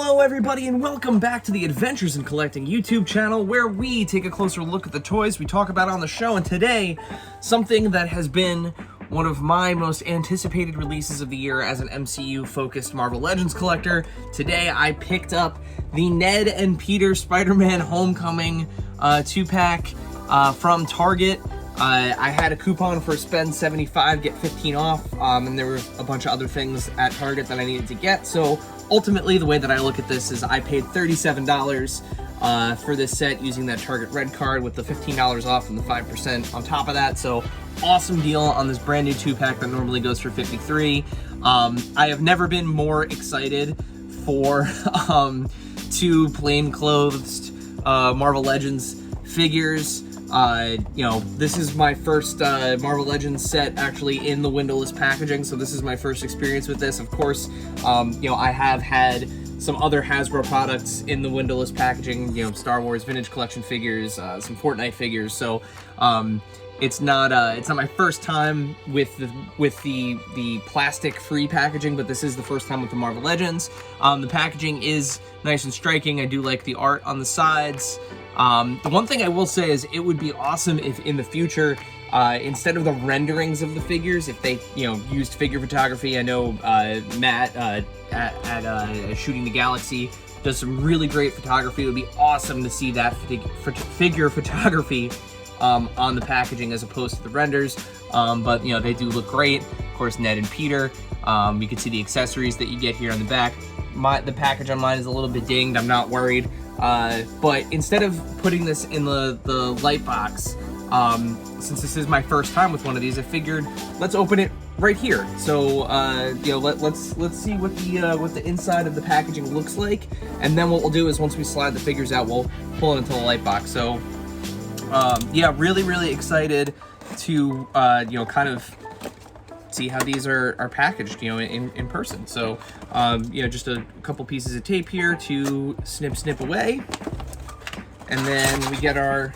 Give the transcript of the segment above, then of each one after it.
Hello everybody and welcome back to the Adventures in Collecting YouTube channel, where we take a closer look at the toys we talk about on the show. And today, something that has been one of my most anticipated releases of the year as an MCU-focused Marvel Legends collector. Today I picked up the Ned and Peter Spider-Man Homecoming 2-pack from Target. I had a coupon for spend 75, get 15 off, and there were a bunch of other things at Target that I needed to get. So ultimately, the way that I look at this is I paid $37 for this set using that Target Red card with the $15 off and the 5% on top of that. So awesome deal on this brand new 2-pack that normally goes for $53. I have never been more excited for two plainclothes Marvel Legends figures. You know, this is my first Marvel Legends set actually in the windowless packaging, so this is my first experience with this. Of course, you know, I have had some other Hasbro products in the windowless packaging, you know, Star Wars Vintage Collection figures, some Fortnite figures, so it's not my first time with the plastic-free packaging, but this is the first time with the Marvel Legends. The packaging is nice and striking. I do like the art on the sides. The one thing I will say is it would be awesome if in the future, instead of the renderings of the figures, if they, you know, used figure photography. I know Matt at Shooting the Galaxy does some really great photography. It would be awesome to see that figure photography on the packaging as opposed to the renders. But, you know, they do look great. Of course, Ned and Peter. You can see the accessories that you get here on the back. The package on mine is a little bit dinged. I'm not worried. But instead of putting this in the light box, since this is my first time with one of these, I figured let's open it right here. So you know, let's see what the inside of the packaging looks like, and then what we'll do is once we slide the figures out, we'll pull it into the light box. So yeah, really excited to you know, kind of see how these are packaged, you know, in person. So you know, just a couple pieces of tape here to snip away, and then we get our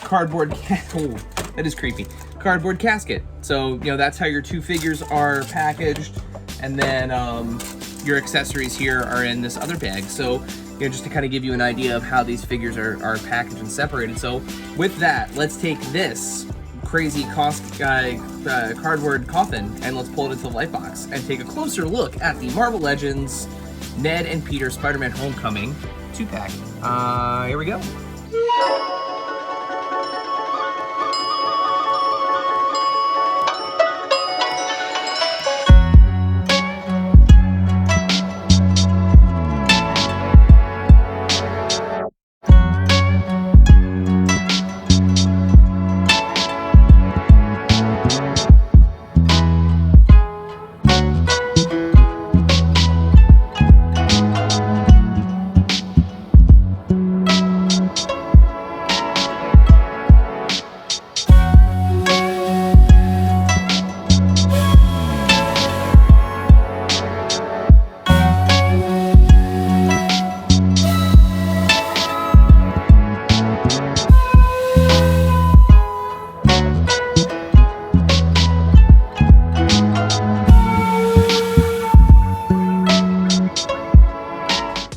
cardboard oh, that is creepy, cardboard casket. So, you know, that's how your two figures are packaged, and then your accessories here are in this other bag. So, you know, just to kind of give you an idea of how these figures are packaged and separated. So with that, let's take this crazy cardboard coffin and let's pull it into the light box and take a closer look at the Marvel Legends Ned and Peter Spider-Man Homecoming 2-pack. Here we go.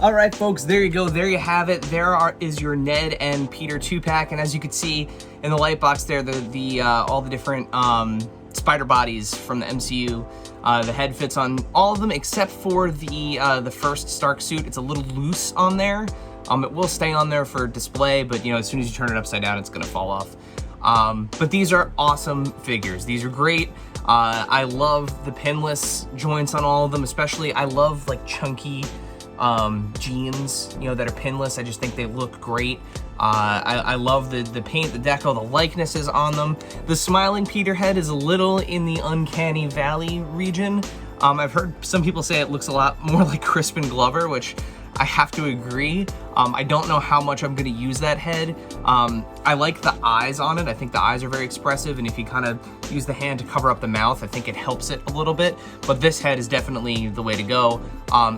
All right, folks, there you go. There you have it. Is your Ned and Peter 2-pack, and as you can see in the light box there, all the different spider bodies from the MCU. The head fits on all of them except for the first Stark suit. It's a little loose on there. It will stay on there for display, but you know, as soon as you turn it upside down, it's gonna fall off. But these are awesome figures. These are great. I love the pinless joints on all of them, especially I love like chunky jeans, you know, that are pinless. I just think they look great. I love the paint, the deco, the likenesses on them. The smiling Peter head is a little in the uncanny valley region. I've heard some people say it looks a lot more like Crispin Glover, which I have to agree. I don't know how much I'm going to use that head. I like the eyes on it. I think the eyes are very expressive, and if you kind of use the hand to cover up the mouth, I think it helps it a little bit. But this head is definitely the way to go.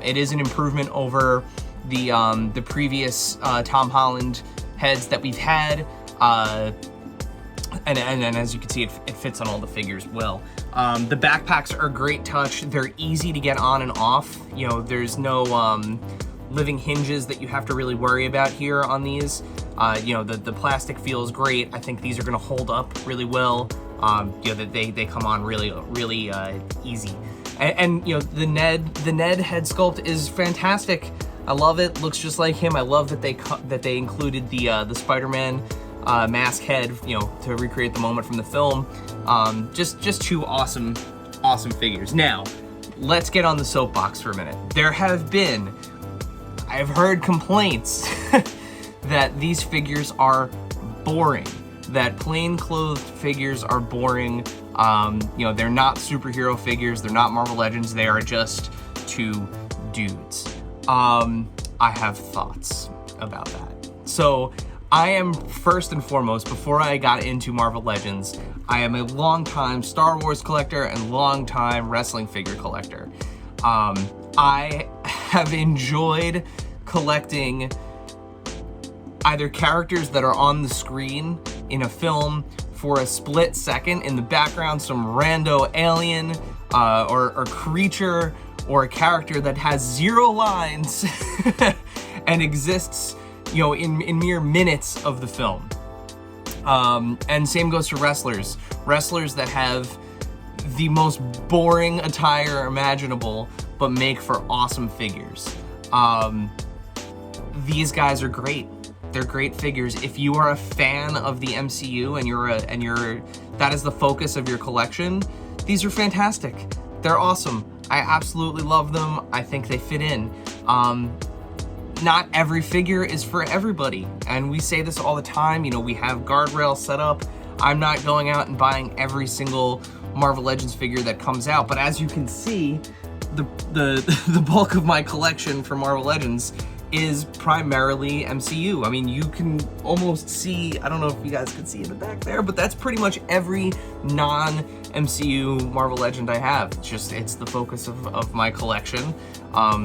It is an improvement over the previous Tom Holland heads that we've had. And as you can see, it fits on all the figures well. The backpacks are a great touch. They're easy to get on and off. You know, there's no living hinges that you have to really worry about here on these. You know, the plastic feels great. I think these are gonna hold up really well. You know, they come on really easy. And you know, the Ned head sculpt is fantastic. I love it. Looks just like him. I love that they included the Spider-Man mask head, you know, to recreate the moment from the film. Just two awesome figures. Now, let's get on the soapbox for a minute. I've heard complaints that these figures are boring, that plainclothes figures are boring. You know, they're not superhero figures, they're not Marvel Legends, they are just two dudes. I have thoughts about that. So, I am, first and foremost, before I got into Marvel Legends, I am a longtime Star Wars collector and longtime wrestling figure collector. I have enjoyed collecting either characters that are on the screen in a film for a split second, in the background some rando alien or creature, or a character that has 0 lines and exists, you know, in mere minutes of the film. And same goes for wrestlers that have the most boring attire imaginable but make for awesome figures. These guys are great. They're great figures. If you are a fan of the MCU and that is the focus of your collection, these are fantastic. They're awesome. I absolutely love them. I think they fit in. Not every figure is for everybody, and we say this all the time. You know, we have guardrails set up. I'm not going out and buying every single Marvel Legends figure that comes out, but as you can see, the bulk of my collection for Marvel Legends is primarily MCU. I mean, you can almost see, I don't know if you guys can see in the back there, but that's pretty much every non-MCU Marvel Legend I have. It's the focus of my collection.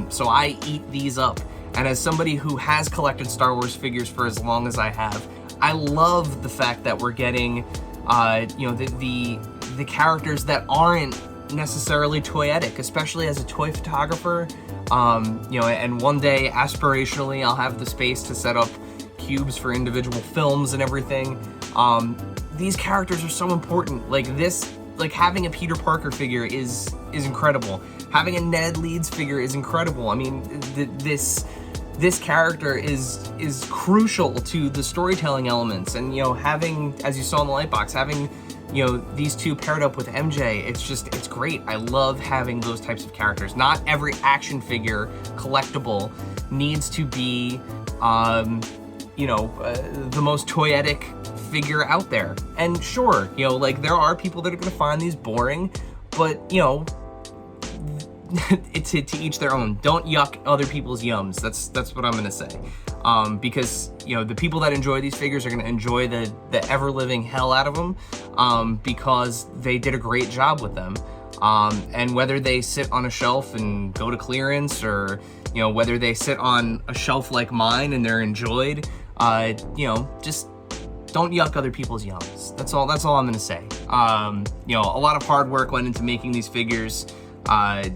So I eat these up. And as somebody who has collected Star Wars figures for as long as I have, I love the fact that we're getting, you know, the characters that aren't necessarily toyetic, especially as a toy photographer. You know, and one day, aspirationally, I'll have the space to set up cubes for individual films and everything. These characters are so important. Like having a Peter Parker figure is incredible. Having a Ned Leeds figure is incredible. I mean, this character is crucial to the storytelling elements, and you know, having, as you saw in the light box, having, you know, these two paired up with MJ, it's great. I love having those types of characters. Not every action figure collectible needs to be, you know, the most toyetic figure out there. And sure, you know, like, there are people that are gonna find these boring, but, you know, it's to each their own. Don't yuck other people's yums. That's what I'm gonna say. Because, you know, the people that enjoy these figures are gonna enjoy the ever-living hell out of them, because they did a great job with them. And whether they sit on a shelf and go to clearance, or, you know, whether they sit on a shelf like mine and they're enjoyed, you know, just don't yuck other people's yums. That's all I'm gonna say. You know, a lot of hard work went into making these figures.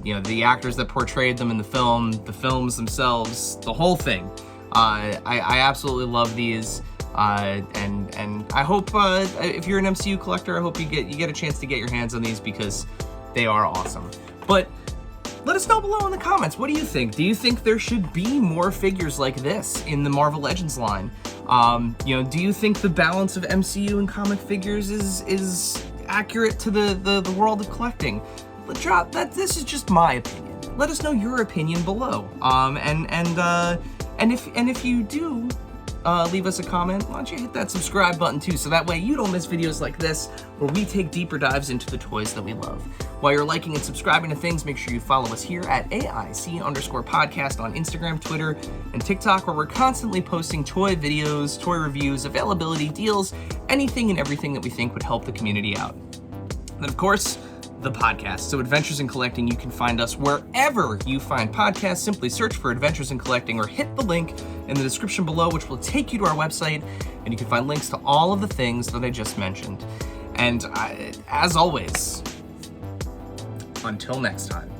You know, the actors that portrayed them in the film, the films themselves, the whole thing. I absolutely love these, and I hope, if you're an MCU collector, I hope you get a chance to get your hands on these, because they are awesome. But let us know below in the comments, what do you think? Do you think there should be more figures like this in the Marvel Legends line? You know, do you think the balance of MCU and comic figures is accurate to the world of collecting? This is just my opinion. Let us know your opinion below. And if you do leave us a comment, why don't you hit that subscribe button too, so that way you don't miss videos like this, where we take deeper dives into the toys that we love. While you're liking and subscribing to things, make sure you follow us here at AIC_podcast on Instagram, Twitter, and TikTok, where we're constantly posting toy videos, toy reviews, availability, deals, anything and everything that we think would help the community out. And of course, the podcast. So Adventures in Collecting, you can find us wherever you find podcasts. Simply search for Adventures in Collecting or hit the link in the description below, which will take you to our website, and you can find links to all of the things that I just mentioned. And as always, until next time.